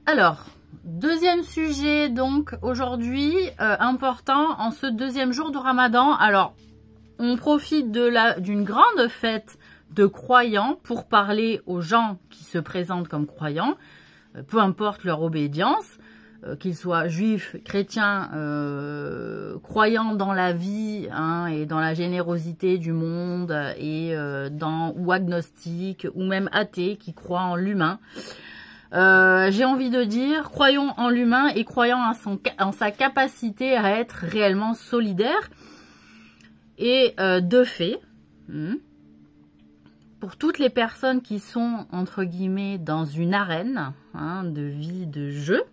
Alors, deuxième sujet, donc, aujourd'hui, important, en ce deuxième jour de Ramadan. Alors, on profite d'une grande fête de croyants pour parler aux gens qui se présentent comme croyants, peu importe leur obédience, qu'ils soient juifs, chrétiens, croyants dans la vie et dans la générosité du monde, ou agnostiques, ou même athées qui croient en l'humain. J'ai envie de dire, croyons en l'humain et croyons en sa capacité à être réellement solidaire. Et de fait, pour toutes les personnes qui sont, entre guillemets, dans une arène de vie, de jeu,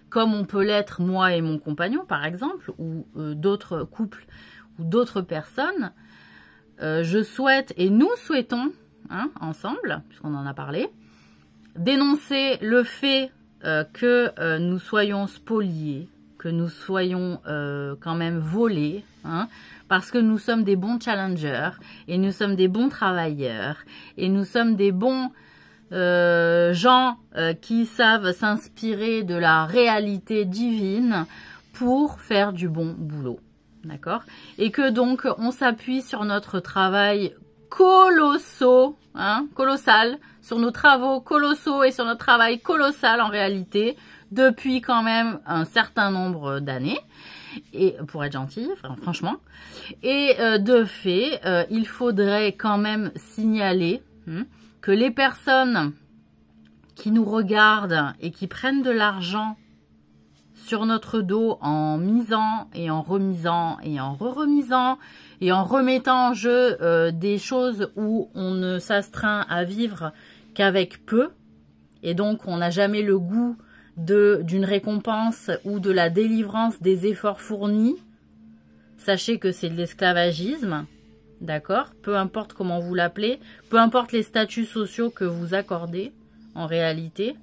comme on peut l'être moi et mon compagnon, par exemple, ou d'autres couples ou d'autres personnes, je souhaite, et nous souhaitons, ensemble, puisqu'on en a parlé, dénoncer le fait que nous soyons spoliés, que nous soyons quand même volés, parce que nous sommes des bons challengers, et nous sommes des bons travailleurs, et nous sommes des bons gens qui savent s'inspirer de la réalité divine pour faire du bon boulot, d'accord? Et que donc on s'appuie sur notre travail colossal, sur nos travaux colossaux et sur notre travail colossal en réalité, depuis quand même un certain nombre d'années, et pour être gentil, franchement. Et de fait, il faudrait quand même signaler que les personnes qui nous regardent et qui prennent de l'argent sur notre dos en misant et en remisant et en re-remisant et en remettant en jeu des choses où on ne s'astreint à vivre qu'avec peu, et donc on n'a jamais le goût d'une récompense ou de la délivrance des efforts fournis, sachez que c'est de l'esclavagisme, d'accord? Peu importe comment vous l'appelez, peu importe les statuts sociaux que vous accordez en réalité,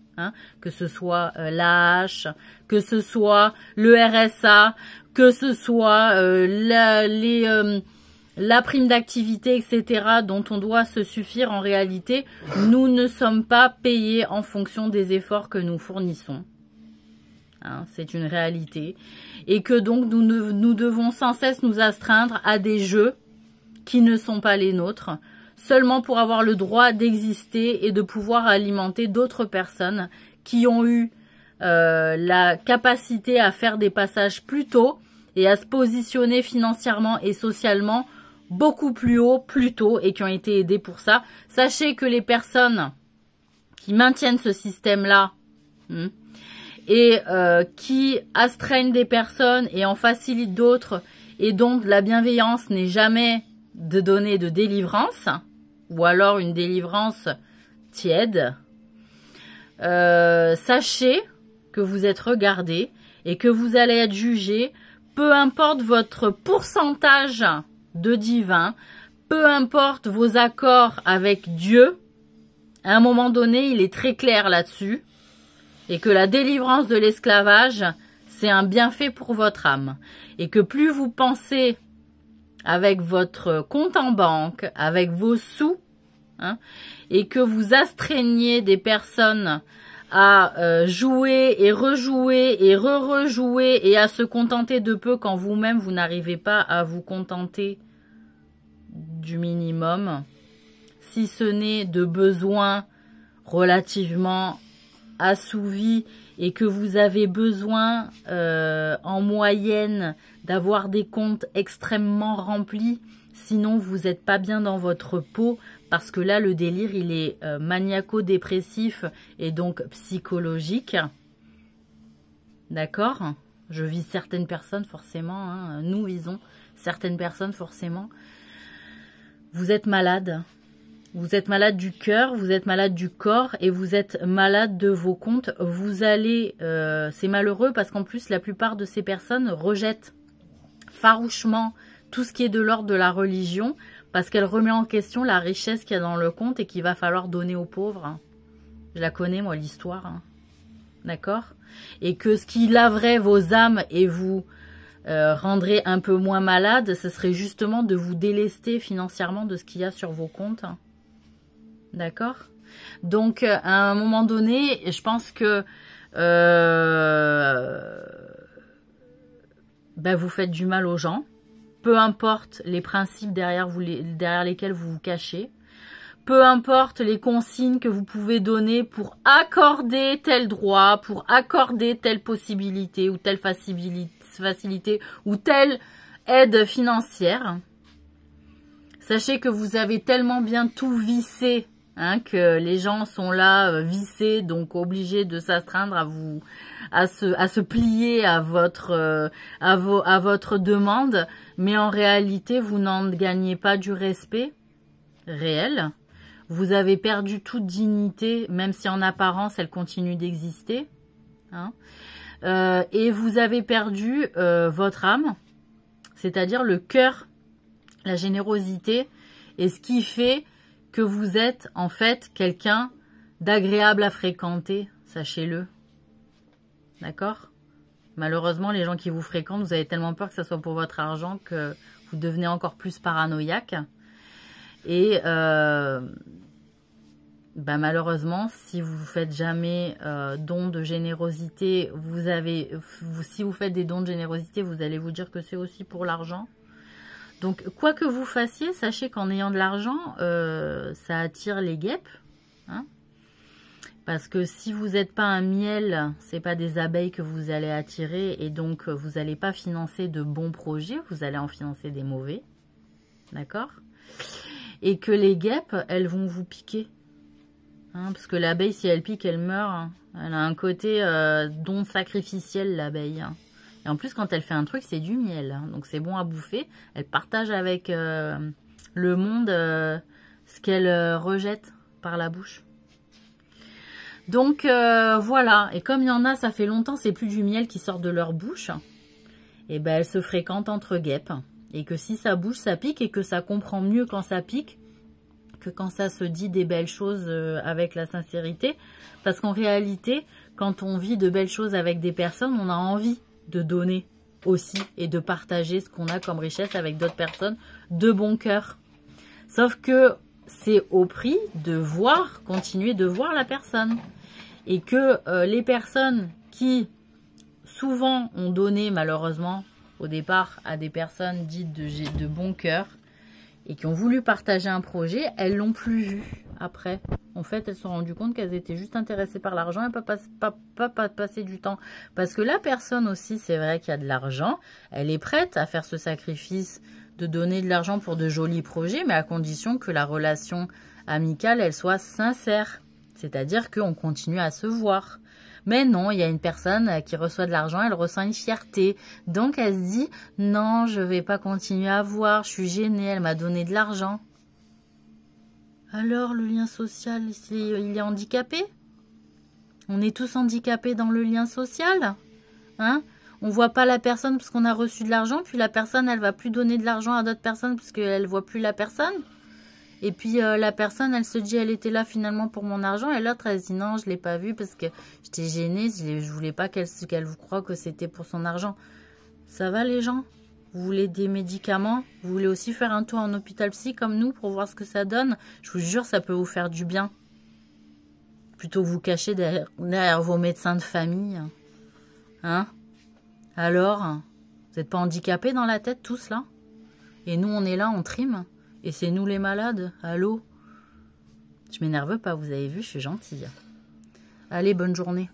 que ce soit l'AH, que ce soit le RSA, que ce soit la prime d'activité, etc., dont on doit se suffire en réalité, nous ne sommes pas payés en fonction des efforts que nous fournissons. C'est une réalité. Et que donc nous devons sans cesse nous astreindre à des jeux qui ne sont pas les nôtres, seulement pour avoir le droit d'exister et de pouvoir alimenter d'autres personnes qui ont eu la capacité à faire des passages plus tôt et à se positionner financièrement et socialement beaucoup plus haut, plus tôt, et qui ont été aidés pour ça. Sachez que les personnes qui maintiennent ce système-là et qui astreignent des personnes et en facilitent d'autres, et donc la bienveillance n'est jamais de donner de délivrance, ou alors une délivrance tiède, sachez que vous êtes regardé et que vous allez être jugé, peu importe votre pourcentage de divin, peu importe vos accords avec Dieu, à un moment donné, il est très clair là-dessus, et que la délivrance de l'esclavage, c'est un bienfait pour votre âme, et que plus vous pensez avec votre compte en banque, avec vos sous, et que vous astreignez des personnes à jouer et rejouer et re-rejouer et à se contenter de peu quand vous-même vous n'arrivez pas à vous contenter du minimum, si ce n'est de besoins relativement assouvis, et que vous avez besoin en moyenne d'avoir des comptes extrêmement remplis, sinon vous n'êtes pas bien dans votre peau, parce que là le délire il est maniaco-dépressif et donc psychologique, d'accord? Je vise certaines personnes forcément, nous visons certaines personnes forcément. Vous êtes malade. Vous êtes malade du cœur, vous êtes malade du corps et vous êtes malade de vos comptes. Vous allez, c'est malheureux parce qu'en plus la plupart de ces personnes rejettent farouchement tout ce qui est de l'ordre de la religion, parce qu'elle remet en question la richesse qu'il y a dans le compte et qu'il va falloir donner aux pauvres. Je la connais moi l'histoire, d'accord? Et que ce qui laverait vos âmes et vous rendrait un peu moins malade, ce serait justement de vous délester financièrement de ce qu'il y a sur vos comptes. D'accord? Donc, à un moment donné, je pense que vous faites du mal aux gens. Peu importe les principes derrière lesquels vous vous cachez. Peu importe les consignes que vous pouvez donner pour accorder tel droit, pour accorder telle possibilité ou telle facilité ou telle aide financière. Sachez que vous avez tellement bien tout vissé, hein, que les gens sont là vissés, donc obligés de s'astreindre à se plier à votre demande, mais en réalité vous n'en gagnez pas du respect réel. Vous avez perdu toute dignité, même si en apparence elle continue d'exister, hein. Et vous avez perdu votre âme, c'est-à-dire le cœur, la générosité, et ce qui fait que vous êtes en fait quelqu'un d'agréable à fréquenter, sachez-le. D'accord? Malheureusement, les gens qui vous fréquentent, vous avez tellement peur que ce soit pour votre argent que vous devenez encore plus paranoïaque. Et malheureusement, si vous ne faites jamais don de générosité, si vous faites des dons de générosité, vous allez vous dire que c'est aussi pour l'argent. Donc, quoi que vous fassiez, sachez qu'en ayant de l'argent, ça attire les guêpes. Hein, parce que si vous n'êtes pas un miel, c'est pas des abeilles que vous allez attirer. Et donc, vous n'allez pas financer de bons projets, vous allez en financer des mauvais. D'accord? Et que les guêpes, elles vont vous piquer. Hein, parce que l'abeille, si elle pique, elle meurt. Hein. Elle a un côté don sacrificiel, l'abeille. Hein. Et en plus, quand elle fait un truc, c'est du miel. Hein. Donc, c'est bon à bouffer. Elle partage avec le monde ce qu'elle rejette par la bouche. Donc, voilà. Et comme il y en a, ça fait longtemps, c'est plus du miel qui sort de leur bouche. Et ben, elles se fréquentent entre guêpes. Et que si ça bouge, ça pique. Et que ça comprend mieux quand ça pique que quand ça se dit des belles choses avec la sincérité. Parce qu'en réalité, quand on vit de belles choses avec des personnes, on a envie de donner aussi et de partager ce qu'on a comme richesse avec d'autres personnes de bon cœur. Sauf que c'est au prix de continuer de voir la personne. Et que les personnes qui souvent ont donné malheureusement au départ à des personnes dites de bon cœur et qui ont voulu partager un projet, elles l'ont plus vu après. En fait, elles se sont rendues compte qu'elles étaient juste intéressées par l'argent et pas passer du temps. Parce que la personne aussi, c'est vrai qu'il y a de l'argent, elle est prête à faire ce sacrifice de donner de l'argent pour de jolis projets, mais à condition que la relation amicale, elle soit sincère. C'est-à-dire qu'on continue à se voir. Mais non, il y a une personne qui reçoit de l'argent, elle ressent une fierté. Donc, elle se dit, non, je vais pas continuer à voir, je suis gênée, elle m'a donné de l'argent. Alors, le lien social, il est handicapé? On est tous handicapés dans le lien social, hein? On voit pas la personne parce qu'on a reçu de l'argent, puis la personne, elle va plus donner de l'argent à d'autres personnes parce qu'elle voit plus la personne. Et puis la personne, elle se dit, elle était là finalement pour mon argent. Et l'autre, elle se dit, non, je l'ai pas vue parce que j'étais gênée. Je voulais pas qu'elle vous croie que c'était pour son argent. Ça va les gens? Vous voulez des médicaments? Vous voulez aussi faire un tour en hôpital psy comme nous pour voir ce que ça donne? Je vous jure, ça peut vous faire du bien. Plutôt que vous cacher derrière vos médecins de famille. Hein? Alors, vous n'êtes pas handicapés dans la tête tous là? Et nous, on est là, on trime. Et c'est nous les malades, allô? Je m'énerve pas, vous avez vu, je suis gentille. Allez, bonne journée.